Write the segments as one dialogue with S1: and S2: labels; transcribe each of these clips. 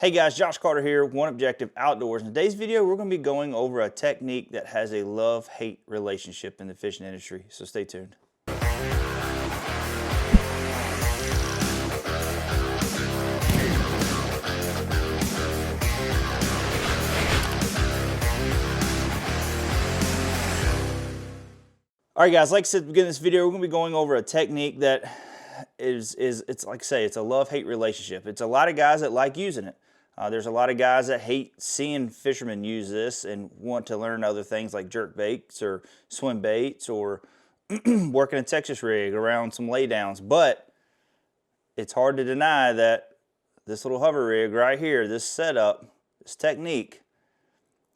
S1: Hey guys, Josh Carter here, One Objective Outdoors. In today's video, we're going to be going over a technique that has a love-hate relationship in the fishing industry, so stay tuned. All right guys, like I said at the beginning of this video, we're going to be going over a technique that it's like I say, it's a love-hate relationship. It's a lot of guys that like using it. There's a lot of guys that hate seeing fishermen use this and want to learn other things like jerk baits or swim baits or working a Texas rig around some laydowns. But it's hard to deny that this little hover rig right here, this setup, this technique,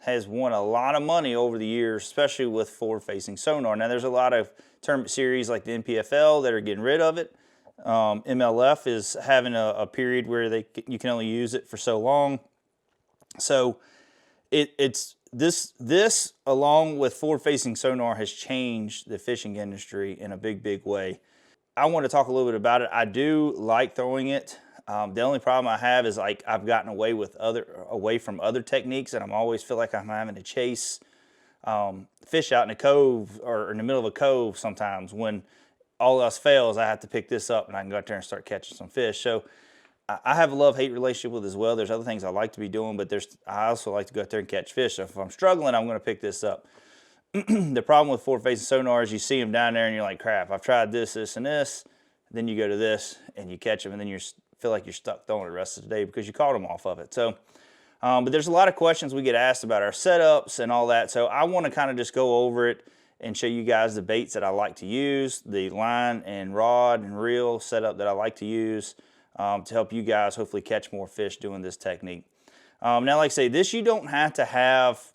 S1: has won a lot of money over the years, especially with forward-facing sonar. Now, there's a lot of tournament series like the NPFL that are getting rid of it. MLF is having a period where you can only use it for so long. So it's this along with forward-facing sonar has changed the fishing industry in a big way. I want to talk a little bit about it. I do like throwing it. The only problem I have is like I've gotten away from other techniques, and I'm always feel like I'm having to chase fish out in a cove or in the middle of a cove sometimes. When all else fails, I have to pick this up and I can go out there and start catching some fish. So I have a love-hate relationship with it as well. There's other things I like to be doing, but I also like to go out there and catch fish. So if I'm struggling, I'm going to pick this up. The problem with forward-facing sonar is you see them down there and you're like, crap, I've tried this, this, and this. Then you go to this and you catch them, and then you feel like you're stuck throwing the rest of the day because you caught them off of it. So, but there's a lot of questions we get asked about our setups and all that. So I want to kind of just go over it and show you guys the baits that I like to use, the line and rod and reel setup that I like to use to help you guys hopefully catch more fish doing this technique. Now, like I say, this you don't have to have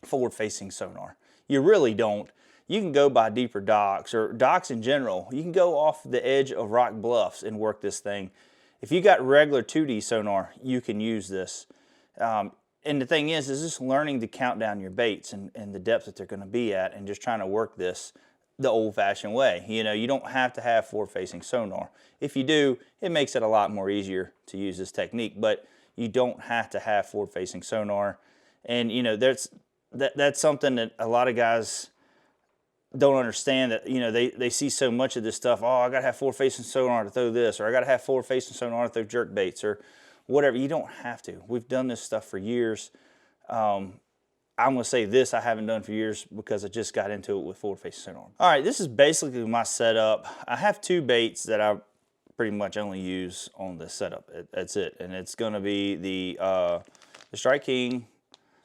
S1: forward-facing sonar. You really don't. You can go by deeper docks or docks in general. You can go off the edge of rock bluffs and work this thing. If you got regular 2D sonar, you can use this. And the thing is just learning to count down your baits and the depth that they're going to be at, and just trying to work this the old-fashioned way. You know, you don't have to have forward-facing sonar. If you do, it makes it a lot more easier to use this technique, but you don't have to have forward-facing sonar. And, you know, that's something that a lot of guys don't understand, that, you know, they see so much of this stuff. Oh, I got to have forward-facing sonar to throw this, or I got to have forward-facing sonar to throw jerk baits, or whatever. You don't have to. We've done this stuff for years. I'm going to say this I haven't done for years because I just got into it with forward-facing sonar. All right, this is basically my setup. I have two baits that I pretty much only use on this setup. That's it. And it's going to be the Strike King.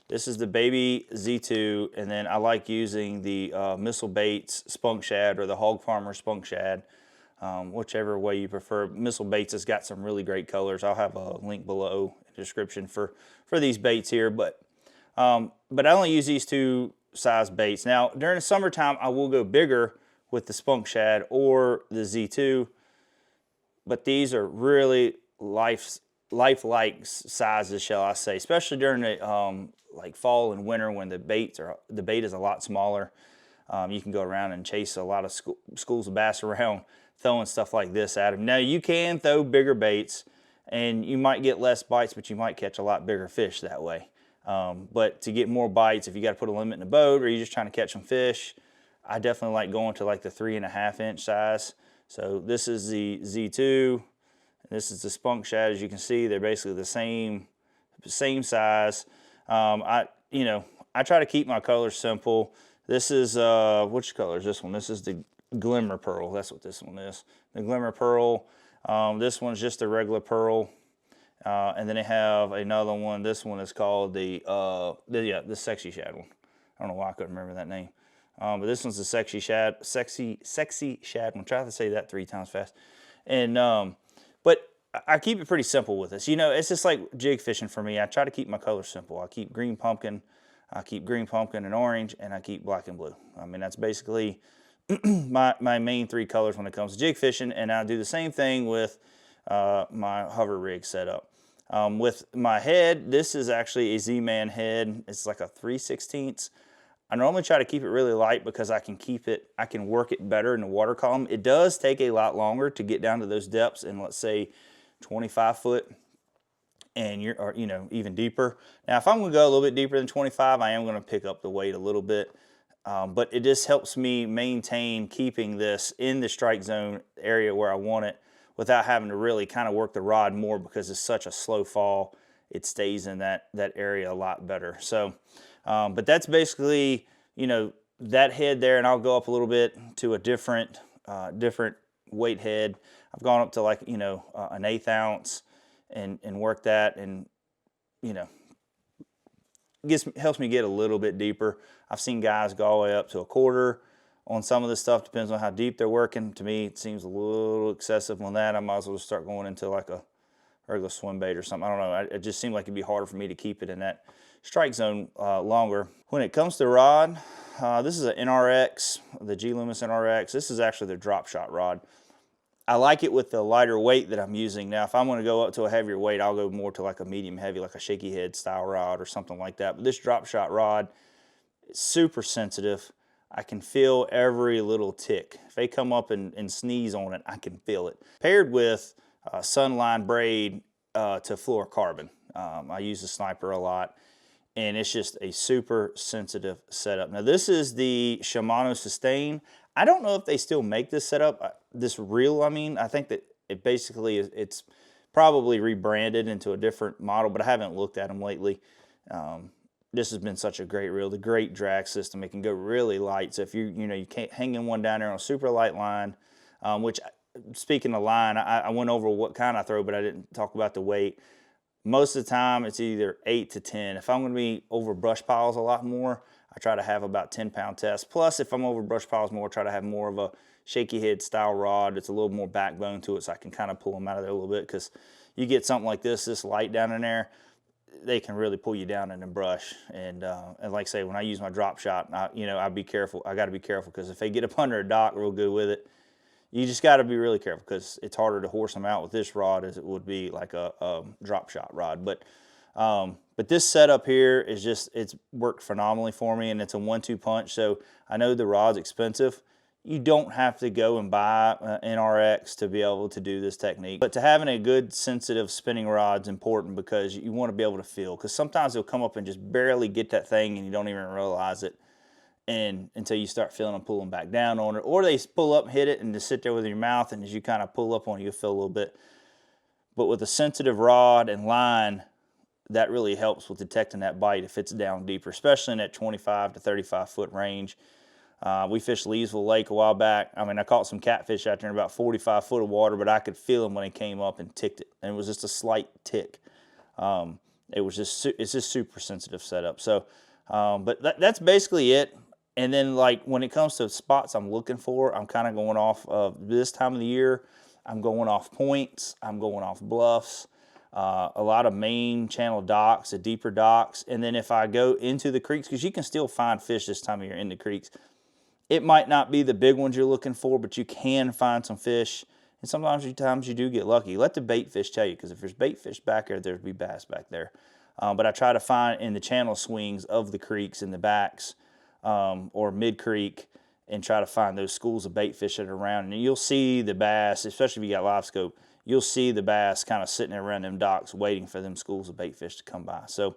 S1: This is the Baby Z2, and then I like using the Missile Baits Spunk Shad or the Hog Farmer Spunk Shad. Whichever way you prefer. Missile Baits has got some really great colors. I'll have a link below in the description for these baits here, but I only use these two size baits. Now, during the summertime, I will go bigger with the Spunk Shad or the Z2, but these are really lifelike sizes, shall I say, especially during the like fall and winter when the bait is a lot smaller. You can go around and chase a lot of schools of bass around throwing stuff like this at them. Now, you can throw bigger baits and you might get less bites, but you might catch a lot bigger fish that way. But to get more bites, if you got to put a limit in the boat or you're just trying to catch some fish, I definitely like going to like the 3.5 inch size. So this is the Z2, and this is the Spunk Shad. As you can see, they're basically the same size. I try to keep my colors simple. This is, which color is this one? This is the Glimmer Pearl. That's what this one is. The Glimmer Pearl. This one's just a regular pearl. And then they have another one. This one is called the Sexy Shad one. I don't know why I couldn't remember that name. But this one's the Sexy Shad one. Try to say that 3 times fast. And but I keep it pretty simple with this. You know, it's just like jig fishing for me. I try to keep my colors simple. I keep green pumpkin and orange, and I keep black and blue. I mean, that's basically my main 3 colors when it comes to jig fishing, and I do the same thing with my hover rig setup. With my head, this is actually a Z-Man head. It's like a 3/16. I normally try to keep it really light because I can work it better in the water column. It does take a lot longer to get down to those depths in, let's say, 25 foot and or you know, even deeper. Now, if I'm going to go a little bit deeper than 25, I am going to pick up the weight a little bit. But it just helps me maintain keeping this in the strike zone area where I want it without having to really kind of work the rod more, because it's such a slow fall. It stays in that area a lot better. So, but that's basically, you know, that head there, and I'll go up a little bit to a different weight head. I've gone up to like, you know, an 1/8 ounce and work that, and you know, helps me get a little bit deeper. I've seen guys go all the way up to 1/4 on some of this stuff. Depends on how deep they're working. To me, it seems a little excessive on that. I might as well just start going into like a regular swim bait or something. I don't know. It just seemed like it'd be harder for me to keep it in that strike zone longer. When it comes to rod, this is an NRX, the G Loomis NRX. This is actually the drop shot rod. I like it with the lighter weight that I'm using. Now, if I'm going to go up to a heavier weight, I'll go more to like a medium heavy, like a shaky head style rod or something like that. But this drop shot rod is super sensitive. I can feel every little tick. If they come up and sneeze on it, I can feel it. Paired with Sunline braid to fluorocarbon. I use the Sniper a lot, and it's just a super sensitive setup. Now, this is the Shimano Sustain. I don't know if they still make this setup, this reel. I mean, I think that it basically is, it's probably rebranded into a different model, but I haven't looked at them lately. This has been such a great reel, the great drag system. It can go really light. So if you know, you can't hang in one down there on a super light line, which, speaking of line, I went over what kind I throw, but I didn't talk about the weight. Most of the time, it's either 8 to 10. If I'm going to be over brush piles a lot more, I try to have about 10-pound test. Plus, if I'm over brush piles more, I try to have more of a shaky head style rod. It's a little more backbone to it, so I can kind of pull them out of there a little bit, because you get something like this light down in there, they can really pull you down in the brush. And like I say, when I use my drop shot, you know, I'll be careful. I got to be careful, because if they get up under a dock real good with it, you just got to be really careful, because it's harder to horse them out with this rod as it would be like a drop shot rod. But this setup here is just, it's worked phenomenally for me, and it's a 1-2 punch. So I know the rod's expensive. You don't have to go and buy an NRX to be able to do this technique. But to having a good sensitive spinning rod is important, because you want to be able to feel, because sometimes they'll come up and just barely get that thing and you don't even realize it, and until you start feeling them pulling back down on it, or they pull up, hit it, and just sit there with your mouth, and as you kind of pull up on it, you'll feel a little bit. But with a sensitive rod and line, that really helps with detecting that bite if it's down deeper, especially in that 25 to 35 foot range. We fished Leesville Lake a while back. I mean, I caught some catfish out there in about 45 foot of water, but I could feel them when they came up and ticked it, and it was just a slight tick. It's just super sensitive setup. So, but that's basically it. And then, like, when it comes to spots I'm looking for, I'm kind of going off of this time of the year. I'm going off points. I'm going off bluffs. A lot of main channel docks, the deeper docks. And then if I go into the creeks, because you can still find fish this time of year in the creeks. It might not be the big ones you're looking for, but you can find some fish. And sometimes you do get lucky. Let the bait fish tell you, because if there's bait fish back there, there'll be bass back there. But I try to find in the channel swings of the creeks in the backs, or mid-creek, and try to find those schools of bait fish that are around. And you'll see the bass, especially if you got live scope, you'll see the bass kind of sitting around them docks waiting for them schools of bait fish to come by. So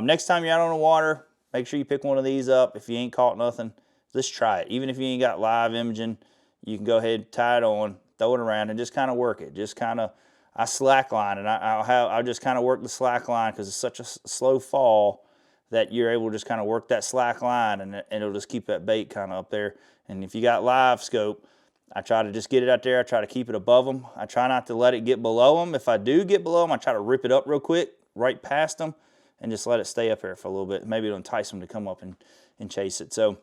S1: next time you're out on the water, make sure you pick one of these up. If you ain't caught nothing, just try it. Even if you ain't got live imaging, you can go ahead, tie it on, throw it around, and just kind of work it. Just kind of, I slack line, and I'll just kind of work the slack line, because it's such a slow fall that you're able to just kind of work that slack line, and it'll just keep that bait kind of up there. And if you got live scope, I try to just get it out there. I try to keep it above them. I try not to let it get below them. If I do get below them, I try to rip it up real quick, right past them, and just let it stay up there for a little bit. Maybe it'll entice them to come up and chase it. So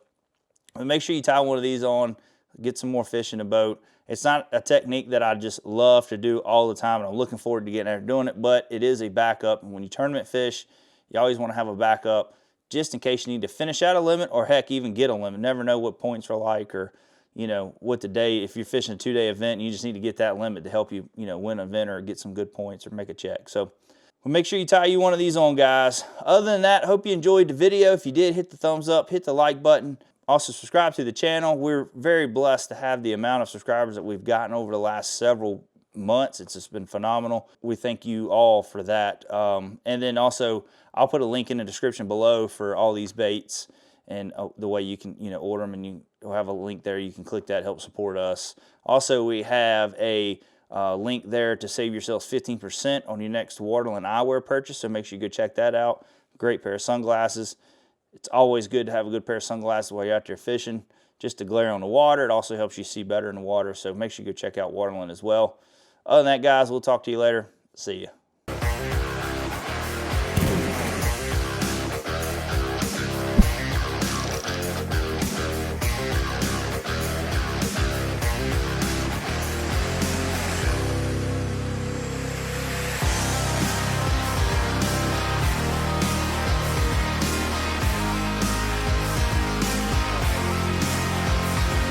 S1: make sure you tie one of these on, get some more fish in the boat. It's not a technique that I just love to do all the time, and I'm looking forward to getting out there doing it, but it is a backup. And when you tournament fish, you always want to have a backup just in case you need to finish out a limit, or heck, even get a limit. Never know what points are like, or you know, what the day, if you're fishing a 2-day event and you just need to get that limit to help you, you know, win an event or get some good points or make a check. So well, make sure you tie you one of these on, guys. Other than that, hope you enjoyed the video. If you did, hit the thumbs up, hit the like button. Also, subscribe to the channel. We're very blessed to have the amount of subscribers that we've gotten over the last several months. It's just been phenomenal. We thank you all for that. And then also, I'll put a link in the description below for all these baits and the way you can order them, and you'll have a link there. You can click that, help support us. Also, we have a link there to save yourselves 15% on your next waterline eyewear purchase, so make sure you go check that out. Great pair of sunglasses. It's always good to have a good pair of sunglasses while you're out there fishing, just to glare on the water. It also helps you see better in the water, so make sure you go check out Waterland as well. Other than that, guys, we'll talk to you later. See ya.